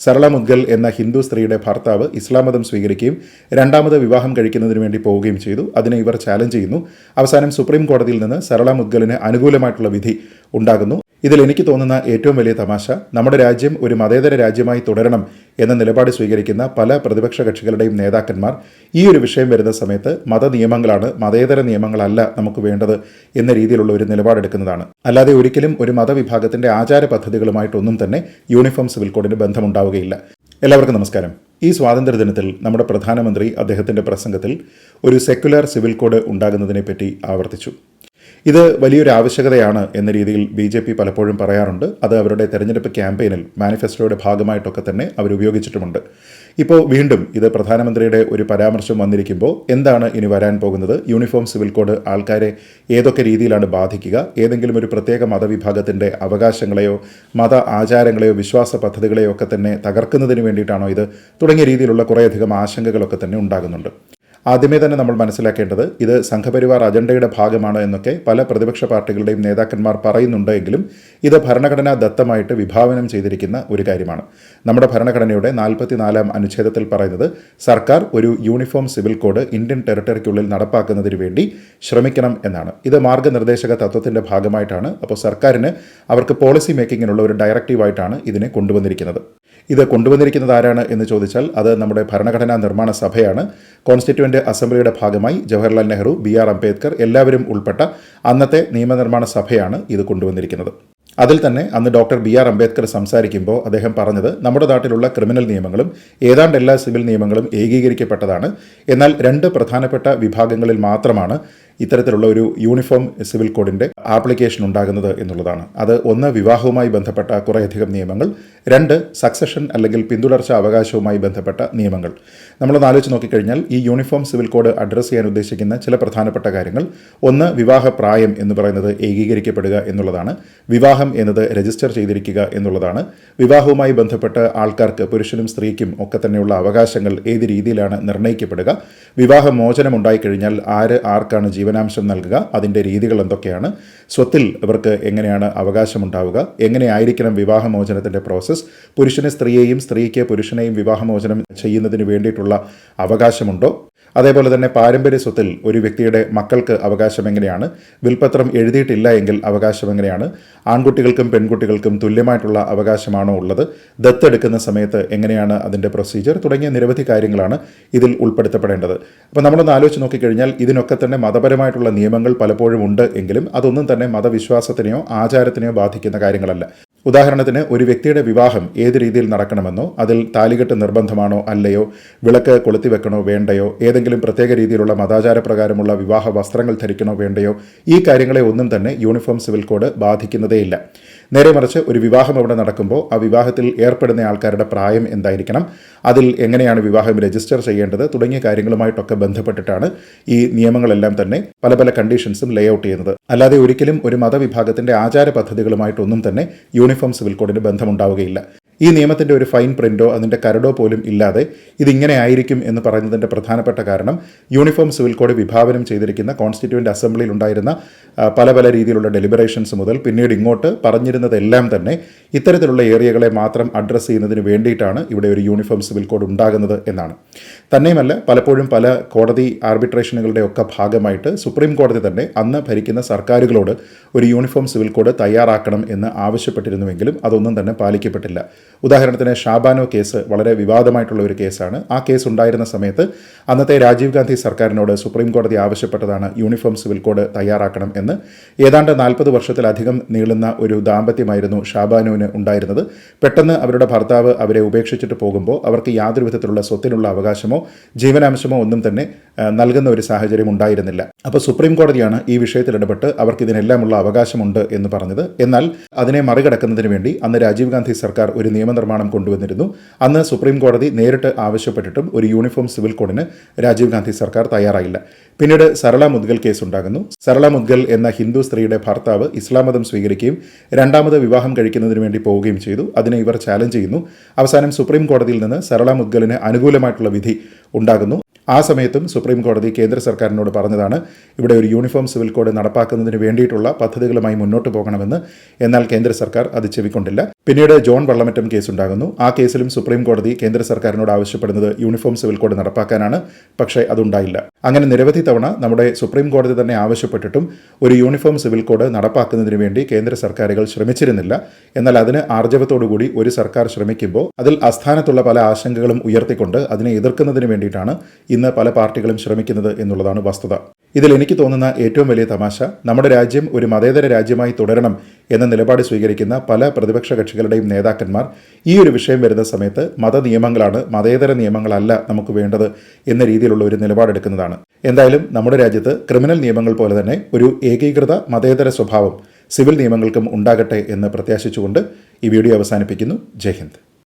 സരള മുദ്ഗൽ എന്ന ഹിന്ദു സ്ത്രീയുടെ ഭർത്താവ് ഇസ്ലാം മതം സ്വീകരിക്കുകയും രണ്ടാമത് വിവാഹം കഴിക്കുന്നതിന് വേണ്ടി പോവുകയും ചെയ്തു. അതിനെ ഇവർ ചാലഞ്ച് ചെയ്യുന്നു. അവസാനം സുപ്രീം കോടതിയിൽ നിന്ന് സരള മുദ്ഗലിന് അനുകൂലമായിട്ടുള്ള വിധി ഉണ്ടാകുന്നു. ഇതിൽ എനിക്ക് തോന്നുന്ന ഏറ്റവും വലിയ തമാശ, നമ്മുടെ രാജ്യം ഒരു മതേതര രാജ്യമായി തുടരണം എന്ന നിലപാട് സ്വീകരിക്കുന്ന പല പ്രതിപക്ഷ കക്ഷികളുടെയും നേതാക്കന്മാർ ഈ ഒരു വിഷയം വരുന്ന സമയത്ത് മതനിയമങ്ങളാണ്, മതേതര നിയമങ്ങളല്ല നമുക്ക് വേണ്ടത് എന്ന രീതിയിലുള്ള ഒരു നിലപാടെടുക്കുന്നതാണ്. അല്ലാതെ ഒരിക്കലും ഒരു മതവിഭാഗത്തിന്റെ ആചാര പദ്ധതികളുമായിട്ടൊന്നും തന്നെ യൂണിഫോം സിവിൽ കോഡിന് ബന്ധമുണ്ടാവുകയില്ല. എല്ലാവർക്കും നമസ്കാരം. ഈ സ്വാതന്ത്ര്യദിനത്തിൽ നമ്മുടെ പ്രധാനമന്ത്രി അദ്ദേഹത്തിന്റെ പ്രസംഗത്തിൽ ഒരു സെക്യുലർ സിവിൽ കോഡ് ഉണ്ടാകുന്നതിനെപ്പറ്റി ആവർത്തിച്ചു. ഇത് വലിയൊരു ആവശ്യകതയാണ് എന്ന രീതിയിൽ BJP പലപ്പോഴും പറയാറുണ്ട്. അത് അവരുടെ തെരഞ്ഞെടുപ്പ് ക്യാമ്പയിനിൽ മാനിഫെസ്റ്റോയുടെ ഭാഗമായിട്ടൊക്കെ തന്നെ അവർ ഉപയോഗിച്ചിട്ടുമുണ്ട്. ഇപ്പോൾ വീണ്ടും ഇത് പ്രധാനമന്ത്രിയുടെ ഒരു പരാമർശം വന്നിരിക്കുമ്പോൾ എന്താണ് ഇനി വരാൻ പോകുന്നത്? യൂണിഫോം സിവിൽ കോഡ് ആൾക്കാരെ ഏതൊക്കെ രീതിയിലാണ് ബാധിക്കുക? ഏതെങ്കിലും ഒരു പ്രത്യേക മതവിഭാഗത്തിൻ്റെ അവകാശങ്ങളെയോ മത ആചാരങ്ങളെയോ വിശ്വാസ പദ്ധതികളെയോ ഒക്കെ തന്നെ തകർക്കുന്നതിന് വേണ്ടിയിട്ടാണോ ഇത്? തുടങ്ങിയ രീതിയിലുള്ള കുറേയധികം ആശങ്കകളൊക്കെ തന്നെ ഉണ്ടാകുന്നുണ്ട്. ആദ്യമേ തന്നെ നമ്മൾ മനസ്സിലാക്കേണ്ടത്, ഇത് സംഘപരിവാർ അജണ്ടയുടെ ഭാഗമാണ് എന്നൊക്കെ പല പ്രതിപക്ഷ പാർട്ടികളുടെയും നേതാക്കന്മാർ പറയുന്നുണ്ട് എങ്കിലും ഇത് ഭരണഘടനാ ദത്തമായിട്ട് വിഭാവനം ചെയ്തിരിക്കുന്ന ഒരു കാര്യമാണ്. നമ്മുടെ ഭരണഘടനയുടെ 44-ാം അനുച്ഛേദത്തിൽ പറയുന്നത് സർക്കാർ ഒരു യൂണിഫോം സിവിൽ കോഡ് ഇന്ത്യൻ ടെറിട്ടറിക്കുള്ളിൽ നടപ്പാക്കുന്നതിന് വേണ്ടി ശ്രമിക്കണം എന്നാണ്. ഇത് മാർഗ്ഗനിർദ്ദേശക തത്വത്തിൻ്റെ ഭാഗമായിട്ടാണ്. അപ്പോൾ സർക്കാരിന് അവർക്ക് പോളിസി മേക്കിങ്ങിനുള്ള ഒരു ഡയറക്റ്റീവായിട്ടാണ് ഇതിനെ കൊണ്ടുവന്നിരിക്കുന്നത്. ഇത് കൊണ്ടുവന്നിരിക്കുന്നത് ആരാണ് എന്ന് ചോദിച്ചാൽ അത് നമ്മുടെ ഭരണഘടനാ നിർമ്മാണ സഭയാണ്. കോൺസ്റ്റിറ്റ്യൂവൻ്റ് അസംബ്ലിയുടെ ഭാഗമായി ജവഹർലാൽ നെഹ്റു, BR അംബേദ്കർ എല്ലാവരും ഉൾപ്പെട്ട അന്നത്തെ നിയമനിർമ്മാണ സഭയാണ് ഇത് കൊണ്ടുവന്നിരിക്കുന്നത്. അതിൽ തന്നെ അന്ന് ഡോക്ടർ BR അംബേദ്കർ സംസാരിക്കുമ്പോൾ അദ്ദേഹം പറഞ്ഞത് നമ്മുടെ നാട്ടിലുള്ള ക്രിമിനൽ നിയമങ്ങളും ഏതാണ്ട് എല്ലാ സിവിൽ നിയമങ്ങളും ഏകീകരിക്കപ്പെട്ടതാണ്. എന്നാൽ 2 പ്രധാനപ്പെട്ട വിഭാഗങ്ങളിൽ മാത്രമാണ് ഇത്തരത്തിലുള്ള ഒരു യൂണിഫോം സിവിൽ കോഡിൻ്റെ ആപ്ലിക്കേഷൻ ഉണ്ടാകുന്നത് എന്നുള്ളതാണ്. അത് 1 വിവാഹവുമായി ബന്ധപ്പെട്ട കുറേയധികം നിയമങ്ങൾ, 2 സക്സഷൻ അല്ലെങ്കിൽ പിന്തുടർച്ച അവകാശവുമായി ബന്ധപ്പെട്ട നിയമങ്ങൾ. നമ്മളൊന്ന് ആലോചിച്ച് നോക്കിക്കഴിഞ്ഞാൽ ഈ യൂണിഫോം സിവിൽ കോഡ് അഡ്രസ്സ് ചെയ്യാൻ ഉദ്ദേശിക്കുന്ന ചില പ്രധാനപ്പെട്ട കാര്യങ്ങൾ, 1 വിവാഹ പ്രായം എന്ന് പറയുന്നത് ഏകീകരിക്കപ്പെടുക എന്നുള്ളതാണ്. വിവാഹം എന്നത് രജിസ്റ്റർ ചെയ്തിരിക്കുക എന്നുള്ളതാണ്. വിവാഹവുമായി ബന്ധപ്പെട്ട് ആൾക്കാർക്ക്, പുരുഷനും സ്ത്രീക്കും ഒക്കെ തന്നെയുള്ള അവകാശങ്ങൾ ഏത് രീതിയിലാണ് നിർണ്ണയിക്കപ്പെടുക, വിവാഹമോചനം ഉണ്ടായിക്കഴിഞ്ഞാൽ ആർക്കാണ് ജീവനാംശം നൽകുക, അതിൻ്റെ രീതികൾ എന്തൊക്കെയാണ്, സ്വത്തിൽ ഇവർക്ക് എങ്ങനെയാണ് അവകാശമുണ്ടാവുക, എങ്ങനെയായിരിക്കണം വിവാഹമോചനത്തിൻ്റെ പ്രോസസ്സ്, പുരുഷന് സ്ത്രീയെയും സ്ത്രീക്ക് പുരുഷനെയും വിവാഹമോചനം ചെയ്യുന്നതിന് വേണ്ടിയിട്ടുള്ള അവകാശമുണ്ടോ, അതേപോലെ തന്നെ പാരമ്പര്യ സ്വത്തിൽ ഒരു വ്യക്തിയുടെ മക്കൾക്ക് അവകാശം എങ്ങനെയാണ്, വിൽപത്രം എഴുതിയിട്ടില്ല എങ്കിൽ അവകാശം എങ്ങനെയാണ്, ആൺകുട്ടികൾക്കും പെൺകുട്ടികൾക്കും തുല്യമായിട്ടുള്ള അവകാശമാണോ ഉള്ളത്, ദത്തെടുക്കുന്ന സമയത്ത് എങ്ങനെയാണ് അതിൻ്റെ പ്രൊസീജിയർ, തുടങ്ങിയ നിരവധി കാര്യങ്ങളാണ് ഇതിൽ ഉൾപ്പെടുത്തപ്പെടേണ്ടത്. അപ്പോൾ നമ്മളൊന്ന് ആലോചിച്ച് നോക്കിക്കഴിഞ്ഞാൽ ഇതിനൊക്കെ തന്നെ മതപരമായിട്ടുള്ള നിയമങ്ങൾ പലപ്പോഴും ഉണ്ട് എങ്കിലും അതൊന്നും തന്നെ മതവിശ്വാസത്തിനെയോ ആചാരത്തിനെയോ ബാധിക്കുന്ന കാര്യങ്ങളല്ല. ഉദാഹരണത്തിന് ഒരു വ്യക്തിയുടെ വിവാഹം ഏത് രീതിയിൽ നടക്കണമെന്നോ, അതിൽ താലികെട്ട് നിർബന്ധമാണോ അല്ലയോ, വിളക്ക് കൊളുത്തിവെക്കണോ വേണ്ടയോ, ഏതെങ്കിലും പ്രത്യേക രീതിയിലുള്ള മതാചാരപ്രകാരമുള്ള വിവാഹ വസ്ത്രങ്ങൾ ധരിക്കണോ വേണ്ടയോ, ഈ കാര്യങ്ങളെ ഒന്നും തന്നെ യൂണിഫോം സിവിൽ കോഡ് ബാധിക്കുന്നതേയില്ല. നേരെ മറിച്ച് ഒരു വിവാഹം അവിടെ നടക്കുമ്പോൾ ആ വിവാഹത്തിൽ ഏർപ്പെടുന്ന ആൾക്കാരുടെ പ്രായം എന്തായിരിക്കണം, അതിൽ എങ്ങനെയാണ് വിവാഹം രജിസ്റ്റർ ചെയ്യേണ്ടത് തുടങ്ങിയ കാര്യങ്ങളുമായിട്ടൊക്കെ ബന്ധപ്പെട്ടിട്ടാണ് ഈ നിയമങ്ങളെല്ലാം തന്നെ പല പല കണ്ടീഷൻസും ലേ ഔട്ട് ചെയ്യുന്നത്. അല്ലാതെ ഒരിക്കലും ഒരു മതവിഭാഗത്തിൻ്റെ ആചാര പദ്ധതികളുമായിട്ടൊന്നും തന്നെ യൂണിഫോം സിവിൽ കോഡിന് ബന്ധമുണ്ടാവുകയില്ല. ഈ നിയമത്തിൻ്റെ ഒരു ഫൈൻ പ്രിൻ്റോ അതിൻ്റെ കരടോ പോലും ഇല്ലാതെ ഇതിങ്ങനെ ആയിരിക്കും എന്ന് പറയുന്നതിൻ്റെ പ്രധാനപ്പെട്ട കാരണം യൂണിഫോം സിവിൽ കോഡ് വിഭാവനം ചെയ്തിരിക്കുന്ന കോൺസ്റ്റിറ്റ്യൂവൻ്റ് അസംബ്ലിയിൽ ഉണ്ടായിരുന്ന പല പല രീതിയിലുള്ള ഡെലിബറേഷൻസ് മുതൽ പിന്നീട് ഇങ്ങോട്ട് പറഞ്ഞിരുന്നതെല്ലാം തന്നെ ഇത്തരത്തിലുള്ള ഏരിയകളെ മാത്രം അഡ്രസ്സ് ചെയ്യുന്നതിന് വേണ്ടിയിട്ടാണ് ഇവിടെ ഒരു യൂണിഫോം സിവിൽ കോഡ് ഉണ്ടാകുന്നത് എന്നാണ്. തന്നെയുമല്ല, പലപ്പോഴും പല കോടതി ആർബിട്രേഷനുകളുടെ ഒക്കെ ഭാഗമായിട്ട് സുപ്രീം കോടതി തന്നെ അന്ന് ഭരിക്കുന്ന സർക്കാരുകളോട് ഒരു യൂണിഫോം സിവിൽ കോഡ് തയ്യാറാക്കണം എന്ന് ആവശ്യപ്പെട്ടിരുന്നുവെങ്കിലും അതൊന്നും തന്നെ പാലിക്കപ്പെട്ടില്ല. ഉദാഹരണത്തിന് ഷാബാനോ കേസ് വളരെ വിവാദമായിട്ടുള്ള ഒരു കേസാണ്. ആ കേസ് ഉണ്ടായിരുന്ന സമയത്ത് അന്നത്തെ രാജീവ് ഗാന്ധി സർക്കാരിനോട് സുപ്രീം കോടതി ആവശ്യപ്പെട്ടതാണ് യൂണിഫോം സിവിൽ കോഡ് തയ്യാറാക്കണം എന്ന്. ഏതാണ്ട് 40 വർഷത്തിലധികം നീളുന്ന ഒരു ദാമ്പത്യമായിരുന്നു ഷാബാനുവിന് ഉണ്ടായിരുന്നത്. പെട്ടെന്ന് അവരുടെ ഭർത്താവ് അവരെ ഉപേക്ഷിച്ചിട്ട് പോകുമ്പോൾ അവർക്ക് യാതൊരു വിധത്തിലുള്ള സ്വത്തിനുള്ള അവകാശമോ ജീവനാംശമോ ഒന്നും തന്നെ നൽകുന്ന ഒരു സാഹചര്യം ഉണ്ടായിരുന്നില്ല. അപ്പോൾ സുപ്രീം കോടതിയാണ് ഈ വിഷയത്തിൽ ഇടപെട്ട് അവർക്ക് ഇതിനെല്ലാമുള്ള അവകാശമുണ്ട് എന്ന് പറഞ്ഞത്. എന്നാൽ അതിനെ മറികടക്കുന്നതിന് വേണ്ടി അന്ന് രാജീവ് ഗാന്ധി സർക്കാർ ഒരു നിയമനിർമ്മാണം കൊണ്ടുവന്നിരുന്നു. അന്ന് സുപ്രീം കോടതി നേരിട്ട് ആവശ്യപ്പെട്ടിട്ടും ഒരു യൂണിഫോം സിവിൽ കോഡിന് രാജീവ് ഗാന്ധി സർക്കാർ തയ്യാറായില്ല. പിന്നീട് സരള മുദ്ഗൽ കേസ് ഉണ്ടാകുന്നു. സരള മുദ്ഗൽ എന്ന ഹിന്ദു സ്ത്രീയുടെ ഭർത്താവ് ഇസ്ലാം മതം സ്വീകരിക്കുകയും രണ്ടാമത് വിവാഹം കഴിക്കുന്നതിന് വേണ്ടി പോവുകയും ചെയ്തു. അതിനെ ഇവർ ചാലഞ്ച് ചെയ്യുന്നു. അവസാനം സുപ്രീം കോടതിയിൽ നിന്ന് സരള മുദ്ഗലിന് അനുകൂലമായിട്ടുള്ള വിധി ഉണ്ടാകുന്നു. ആ സമയത്തും സുപ്രീം കോടതി കേന്ദ്ര സർക്കാരിനോട് പറഞ്ഞതാണ് ഇവിടെ ഒരു യൂണിഫോം സിവിൽ കോഡ് നടപ്പാക്കുന്നതിന് വേണ്ടിയിട്ടുള്ള പദ്ധതികളുമായി മുന്നോട്ട് പോകണമെന്ന്. എന്നാൽ കേന്ദ്ര സർക്കാർ അത് ചെവിക്കൊണ്ടില്ല. പിന്നീട് ജോൺ വള്ളമറ്റം കേസുണ്ടാകുന്നു. ആ കേസിലും സുപ്രീം കോടതി കേന്ദ്ര സർക്കാരിനോട് ആവശ്യപ്പെടുന്നത് യൂണിഫോം സിവിൽ കോഡ് നടപ്പാക്കാനാണ്. പക്ഷേ അതുണ്ടായില്ല. അങ്ങനെ നിരവധി തവണ നമ്മുടെ സുപ്രീം കോടതി തന്നെ ആവശ്യപ്പെട്ടിട്ടും ഒരു യൂണിഫോം സിവിൽ കോഡ് നടപ്പാക്കുന്നതിന് വേണ്ടി കേന്ദ്ര സർക്കാരുകൾ ശ്രമിച്ചിരുന്നില്ല. എന്നാൽ അതിന് ആർജവത്തോടുകൂടി ഒരു സർക്കാർ ശ്രമിക്കുമ്പോൾ അതിൽ അസ്ഥാനത്തുള്ള പല ആശങ്കകളും ഉയർത്തിക്കൊണ്ട് അതിനെ എതിർക്കുന്നതിന് വേണ്ടിയിട്ടാണ് ഇന്ന് പല പാർട്ടികളും ശ്രമിക്കുന്നത് എന്നുള്ളതാണ് വസ്തുത. ഇതിൽ എനിക്ക് തോന്നുന്ന ഏറ്റവും വലിയ തമാശ, നമ്മുടെ രാജ്യം ഒരു മതേതര രാജ്യമായി തുടരണം എന്ന നിലപാട് സ്വീകരിക്കുന്ന പല പ്രതിപക്ഷ കക്ഷികളുടെയും നേതാക്കന്മാർ ഈ ഒരു വിഷയം വരുന്ന സമയത്ത് മതനിയമങ്ങളാണ്, മതേതര നിയമങ്ങളല്ല നമുക്ക് വേണ്ടത് എന്ന രീതിയിലുള്ള ഒരു നിലപാടെടുക്കുന്നതാണ്. എന്തായാലും നമ്മുടെ രാജ്യത്ത് ക്രിമിനൽ നിയമങ്ങൾ പോലെ തന്നെ ഒരു ഏകീകൃത മതേതര സ്വഭാവം സിവിൽ നിയമങ്ങൾക്കും ഉണ്ടാകട്ടെ എന്ന് പ്രത്യാശിച്ചുകൊണ്ട് ഈ വീഡിയോ അവസാനിപ്പിക്കുന്നു. ജയ് ഹിന്ദ്.